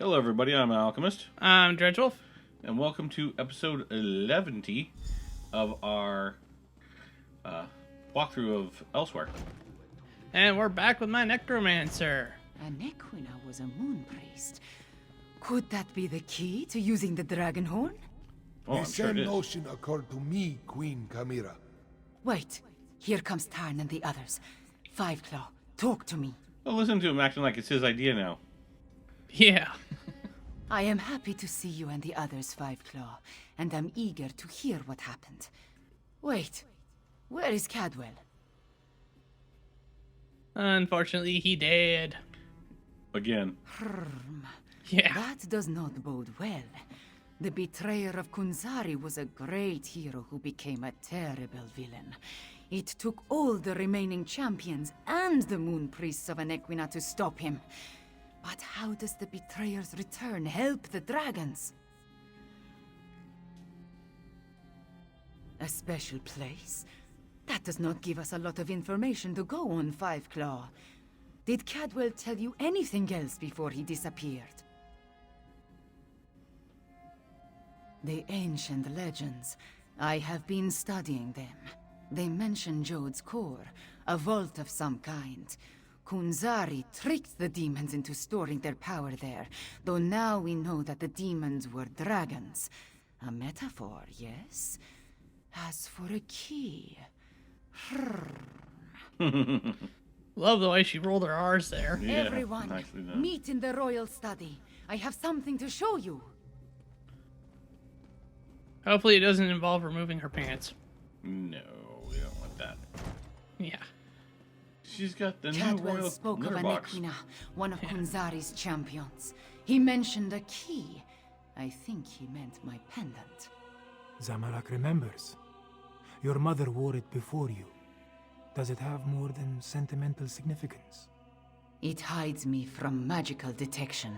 Hello, everybody. I'm Alchemist, I'm Dredgewolf. and welcome to episode 11 of our walkthrough of Elsweyr. And we're back with my necromancer. Anequina was a moon priest. Could that be the key to using the dragon horn? Oh, The I'm sure it same is. notion occurred to me, Queen Chimera. Wait, here comes Tarn and the others. Five Claw, talk to me. Oh, listen to him acting like it's his idea now. Yeah. I am happy to see you and the others, Five Claw, and I'm eager to hear what happened. Wait, where is Cadwell? Unfortunately, he did. Again. Yeah. That does not bode well. The betrayer of Kunzari was a great hero who became a terrible villain. It took all the remaining champions and the moon priests of Anequina to stop him. But how does the betrayer's return help the dragons? A special place? That does not give us a lot of information to go on, Five Claw. Did Cadwell tell you anything else before he disappeared? The ancient legends. I have been studying them. They mention Jode's core, a vault of some kind. Kunzari tricked the demons into storing their power there, though now we know that the demons were dragons. A metaphor, yes? As for a key... Love the way she rolled her R's there. Yeah, Everyone, nicely done. meet in the royal study. I have something to show you. Hopefully it doesn't involve removing her pants. No, we don't want that. Yeah. She's got the new Cadwell royal spoke of litter box. Anequina, one of Kunzari's champions. He mentioned a key. I think he meant my pendant. Zamalak remembers. Your mother wore it before you. Does it have more than sentimental significance? It hides me from magical detection.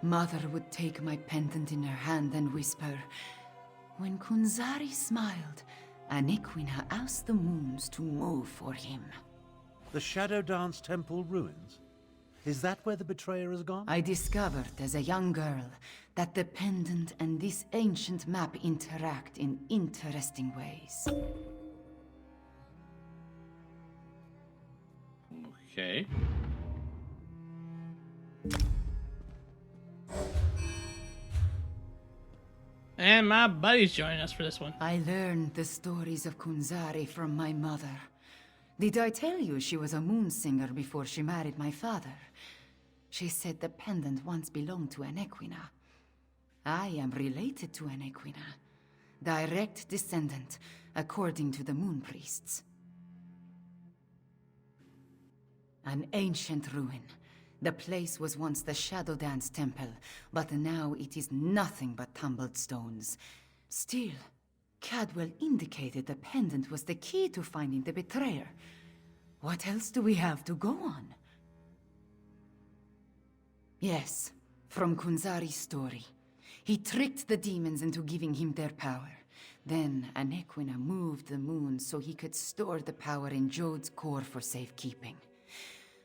Mother would take my pendant in her hand and whisper, "When Kunzari smiled, Anequina asked the moons to move for him." The Shadow Dance Temple ruins? Is that where the betrayer has gone? I discovered as a young girl that the pendant and this ancient map interact in interesting ways. Okay. And my buddy's joining us for this one. I learned the stories of Kunzari from my mother. Did I tell you she was a moon singer before she married my father? She said the pendant once belonged to Anequina. I am related to Anequina. Direct descendant, according to the moon priests. An ancient ruin. The place was once the Shadow Dance Temple, but now it is nothing but tumbled stones. Still, Cadwell indicated the pendant was the key to finding the betrayer. What else do we have to go on? Yes, from Kunzari's story. He tricked the demons into giving him their power. Then Anequina moved the moon so he could store the power in Jode's core for safekeeping.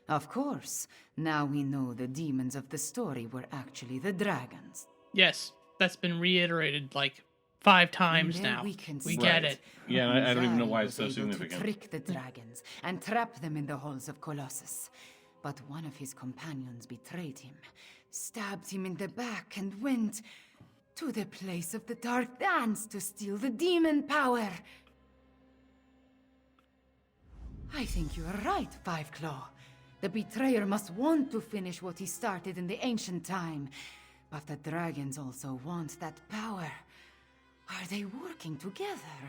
Of course, now we know the demons of the story were actually the dragons. Yes, that's been reiterated like 5 times And there now. we can We see get it. it. Yeah, and I don't even know why Kunzari it's so was able significant. to trick the dragons and trap them in the halls of Colossus. But one of his companions betrayed him, stabbed him in the back, and went to the place of the Dark Dance to steal the demon power. I think you are right, Five Claw. The betrayer must want to finish what he started in the ancient time. But the dragons also want that power. Are they working together?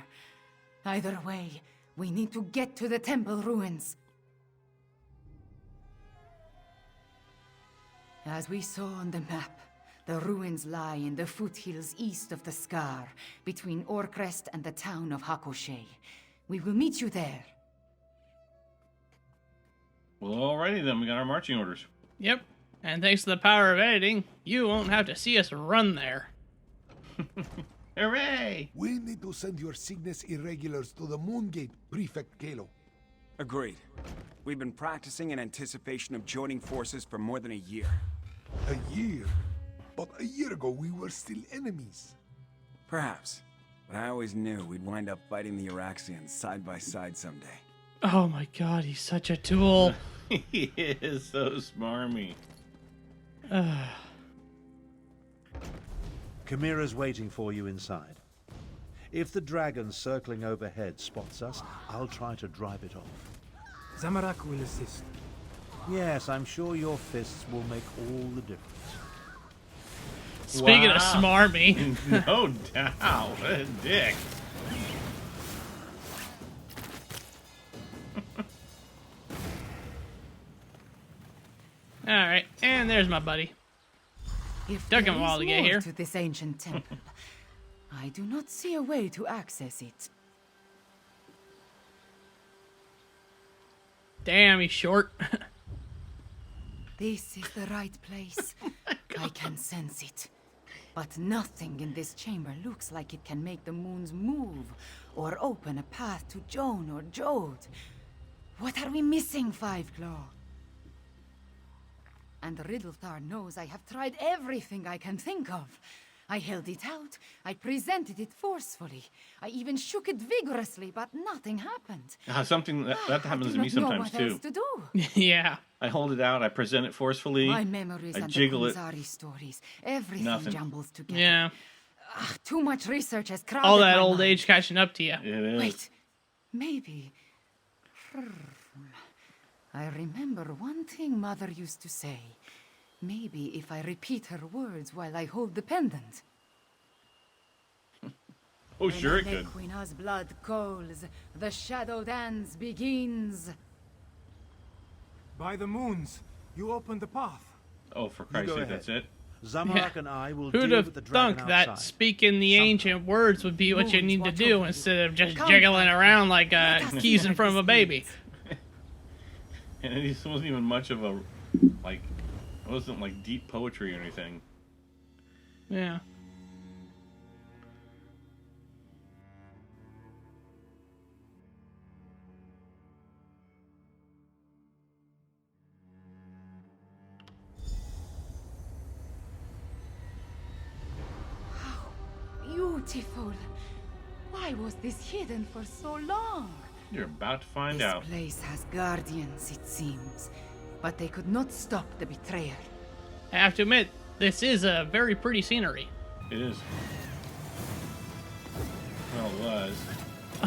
Either way, we need to get to the temple ruins. As we saw on the map, the ruins lie in the foothills east of the Scar, between Orcrest and the town of Hakoshe. We will meet you there. Well, alrighty then. We got our marching orders. Yep. And thanks to the power of editing, you won't have to see us run there. Hooray! We need to send your Cygnus Irregulars to the Moongate, Prefect Kalo. Agreed. We've been practicing in anticipation of joining forces for more than a year. A year? But a year ago, we were still enemies. Perhaps. But I always knew we'd wind up fighting the Iraxians side by side someday. Oh my god, he's such a tool. He is so smarmy. Chimera's waiting for you inside. If the dragon circling overhead spots us, I'll try to drive it off. Zamorak will assist. Yes, I'm sure your fists will make all the difference. Speaking of Wow. smarmy. No doubt. What a dick. Alright, and there's my buddy. If Took there him a while is to get more here. to this ancient temple, I do not see a way to access it. Damn, he's short. This is the right place. I can sense it. But nothing in this chamber looks like it can make the moons move or open a path to Joan or Jode. What are we missing, Five Claw? And Riddlethar knows I have tried everything I can think of. I held it out. I presented it forcefully. I even shook it vigorously, but nothing happened. Something that happens to me I do not sometimes know what too. else to do. Yeah. I hold it out, I present it forcefully. My memories I and the jiggle it. Kunzari stories, everything Nothing. jumbles together. Yeah. Too much research has crowded All that my old mind. age catching up to you. It is. Wait, maybe. I remember one thing Mother used to say. Maybe if I repeat her words while I hold the pendant. Oh, sure it could. Equina's blood calls. The shadow dance begins. By the moons, you opened the path. Oh, for Christ's go sake, ahead. that's it. Zamorak and I will Who'd deal have with the dragon thunk that outside. speaking the ancient words would be what you Moons need to watch do over you. instead of just Come, jiggling Five around like Let us keys see in what front of a this baby. means. And it wasn't even much of a, like, it wasn't like deep poetry or anything. Yeah. Beautiful. Why was this hidden for so long? You're about to find This out. place has guardians, it seems. But they could not stop the betrayer. I have to admit, this is a very pretty scenery. It is. Well, it was.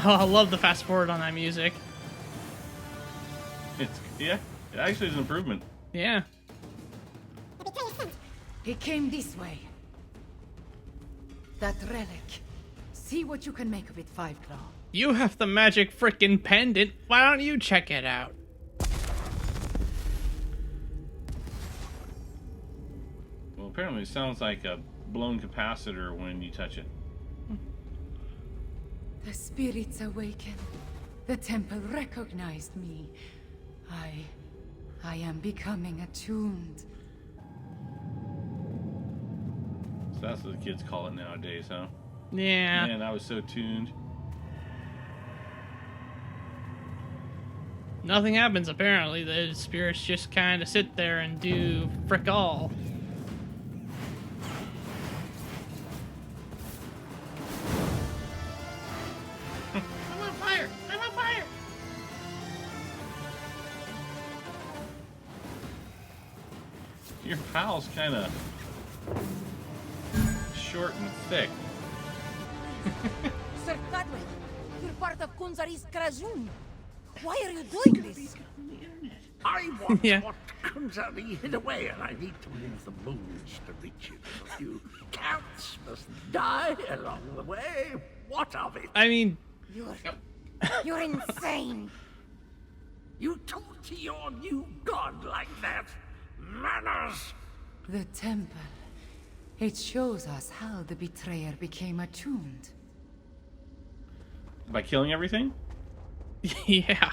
Oh, I love the fast forward on that music. It's, yeah, it actually is an improvement. Yeah. He came this way. That relic. See what you can make of it, Five Claw. You have the magic frickin' pendant. Why don't you check it out? Well, apparently it sounds like a blown capacitor when you touch it. The spirits awaken. The temple recognized me. I am becoming attuned. So that's what the kids call it nowadays, huh? Yeah. Man, I was so tuned. Nothing happens, apparently. The spirits just kind of sit there and do frick all. I'm on fire! I'm on fire! Your pal's kind of short and thick. Sir Cadwell, you're part of Kunzari's Krazun. Why are you doing this? I want Yeah. what Kunzari hid away, and I need to move the moons to reach it. You counts must die along the way. What of it? I mean, You're insane. You talk to your new god like that? Manners! The temple. It shows us how the betrayer became attuned. By killing everything? yeah.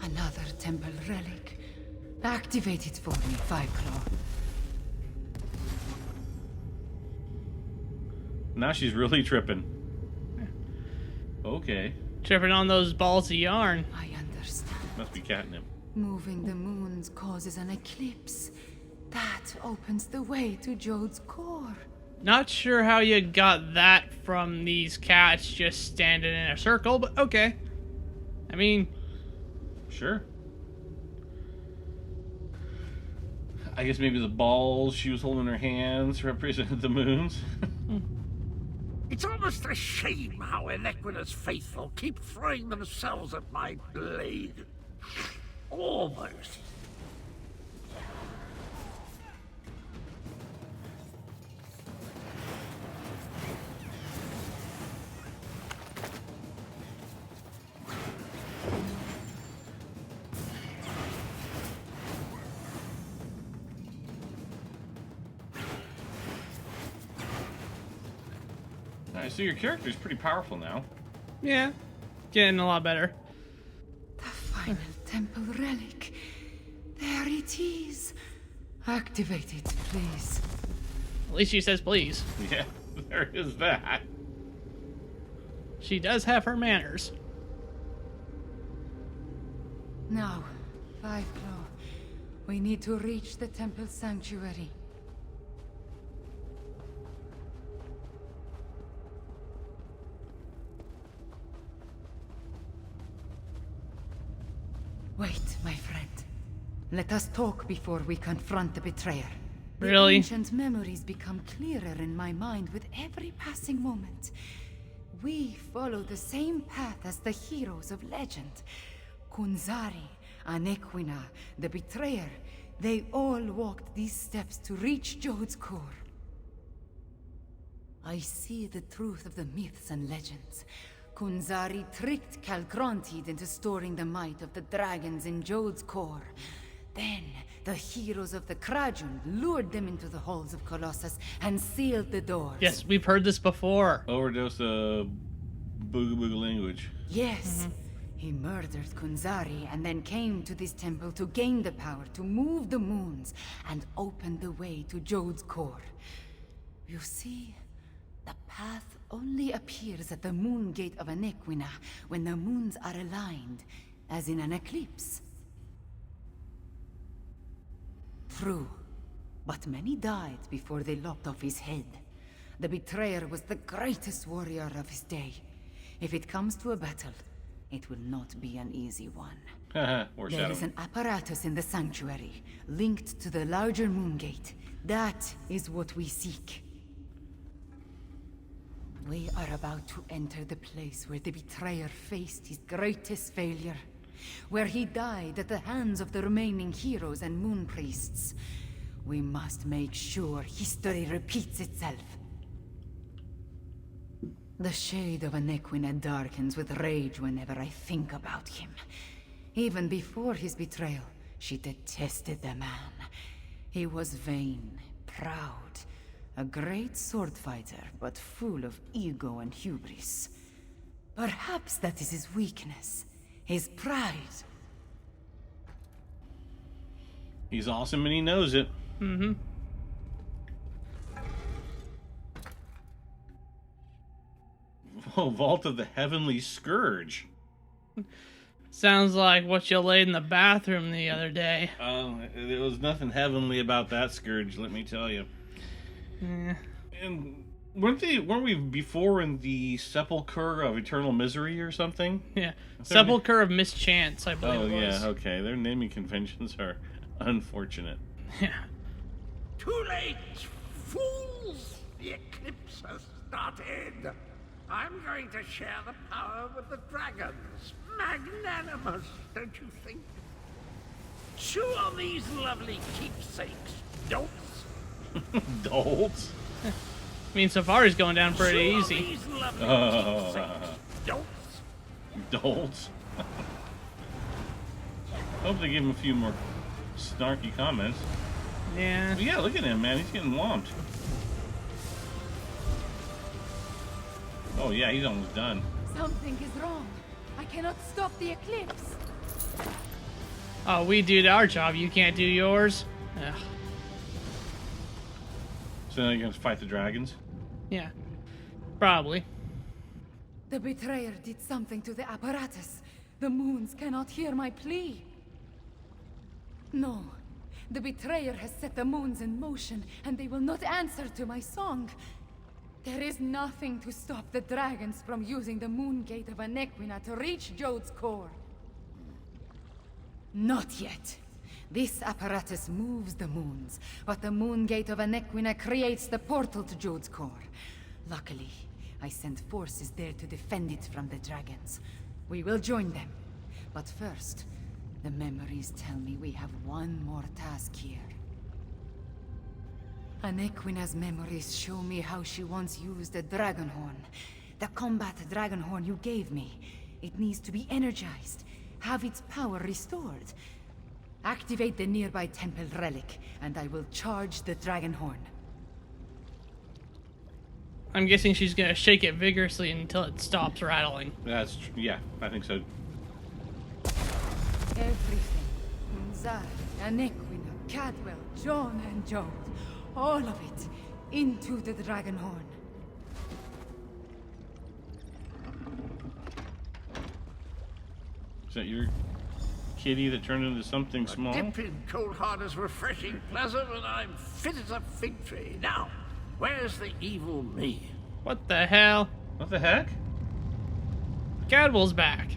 Another temple relic. Activate it for me, Five Claw. Now she's really tripping. Okay. Tripping on those balls of yarn. I understand. Must be catnip. Moving the moons causes an eclipse. That opens the way to Jode's core. Not sure how you got that from these cats just standing in a circle, but okay. I mean... Sure. I guess maybe the balls she was holding in her hands represented the moons. It's almost a shame how Inequina's faithful keep throwing themselves at my blade. Almost. Alright, so your character's pretty powerful now. Yeah, getting a lot better. The final temple relic. There it is. Activate it, please. At least she says please. Yeah, there is that. She does have her manners. Now, Five Claw. We need to reach the temple sanctuary. Wait, my friend. Let us talk before we confront the betrayer. Really? The ancient memories become clearer in my mind with every passing moment. We follow the same path as the heroes of legend. Kunzari, Anequina, the betrayer, they all walked these steps to reach Jode's core. I see the truth of the myths and legends. Kunzari tricked Calgrontiid into storing the might of the dragons in Jode's core. Then, the heroes of the Krajun lured them into the halls of Colossus and sealed the doors. Yes, we've heard this before. Overdose of booga booga language. Yes. He murdered Kunzari and then came to this temple to gain the power to move the moons and open the way to Jode's core. You see, the path only appears at the moon gate of Anequina when the moons are aligned, as in an eclipse. True, but many died before they lopped off his head. The betrayer was the greatest warrior of his day. If it comes to a battle, it will not be an easy one. There is an apparatus in the sanctuary, linked to the larger moon gate. That is what we seek. We are about to enter the place where the betrayer faced his greatest failure. Where he died at the hands of the remaining heroes and moon priests. We must make sure history repeats itself. The shade of Anequina darkens with rage whenever I think about him. Even before his betrayal, she detested the man. He was vain, proud, a great sword fighter, but full of ego and hubris. Perhaps that is his weakness, his pride. He's awesome and he knows it. Mm-hmm. Oh, Vault of the Heavenly Scourge. Sounds like what you laid in the bathroom the other day. There was nothing heavenly about that scourge, let me tell you. Yeah. And weren't we before in the Sepulchre of Eternal Misery or something? Yeah. Sepulchre of Mischance, I believe it was. Yeah, okay. Their naming conventions are unfortunate. Yeah. Too late, fools! The eclipse has started. I'm going to share the power with the dragons. Magnanimous, don't you think? Chew on these lovely keepsakes, dolts. Dolts? I mean, Safari's going down pretty Chew on easy. these lovely keepsakes, dolts. Dolts? Hope they give him a few more snarky comments. Yeah. But yeah, look at him, man. He's getting whomped. Oh yeah, he's almost done. Something is wrong. I cannot stop the eclipse. Oh, we did our job. You can't do yours. Ugh. So now you're gonna fight the dragons? Yeah. Probably. The betrayer did something to the apparatus. The moons cannot hear my plea. No. The betrayer has set the moons in motion, and they will not answer to my song. There is nothing to stop the dragons from using the moon gate of Anequina to reach Jode's core. Not yet. This apparatus moves the moons, but the moon gate of Anequina creates the portal to Jode's core. Luckily, I sent forces there to defend it from the dragons. We will join them. But first, the memories tell me we have one more task here. Anequina's memories show me how she once used the dragon horn. The combat dragon horn you gave me. It needs to be energized. Have its power restored. Activate the nearby temple relic, and I will charge the dragon horn. I'm guessing she's gonna shake it vigorously until it stops rattling. Yeah, I think so. Everything. Unzar, Anequina, Cadwell, John, and Jode. All of it. Into the dragon horn. Is that your kitty that turned into something small? Dip in cold hard as refreshing pleasant, and I'm fit as a fig tree. Now, where's the evil me? What the hell? What the heck? Cadwell's back.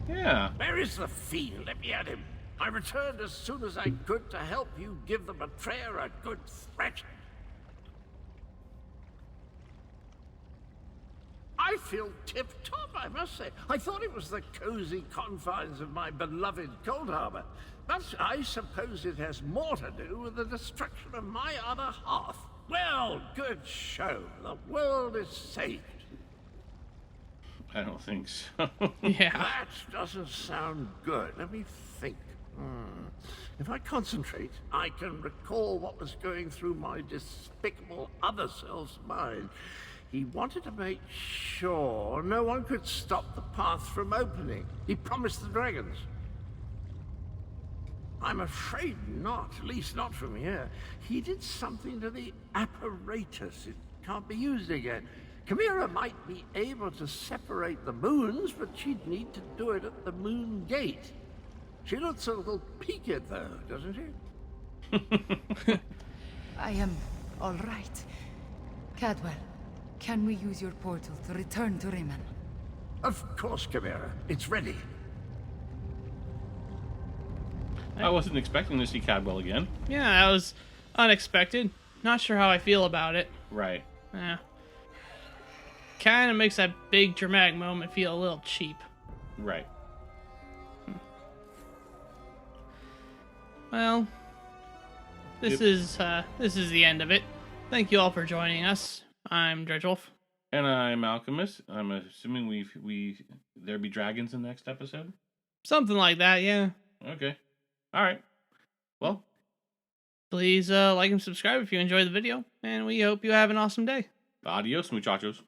Yeah. Where is the fiend? Let me at him. I returned as soon as I could to help you give the betrayer a good thrashing. I feel tip-top, I must say. I thought it was the cozy confines of my beloved Cold Harbor, but I suppose it has more to do with the destruction of my other half. Well, good show. The world is saved. I don't think so. Yeah. That doesn't sound good. Let me think. If I concentrate, I can recall what was going through my despicable other self's mind. He wanted to make sure no one could stop the path from opening. He promised the dragons. I'm afraid not, at least not from here. He did something to the apparatus. It can't be used again. Chimera might be able to separate the moons, but she'd need to do it at the moon gate. She looks a little peaked, though, doesn't she? I am all right. Cadwell, can we use your portal to return to Riemann? Of course, Chimera. It's ready. I wasn't expecting to see Cadwell again. Yeah, that was unexpected. Not sure how I feel about it. Right. Yeah. Kind of makes that big dramatic moment feel a little cheap. Right. Well, this is the end of it. Thank you all for joining us. I'm Dredgewolf. And I'm Alchemist. I'm assuming there be dragons in the next episode? Something like that, yeah. Okay. Alright. Well. Please like and subscribe if you enjoyed the video, and we hope you have an awesome day. Adios, muchachos.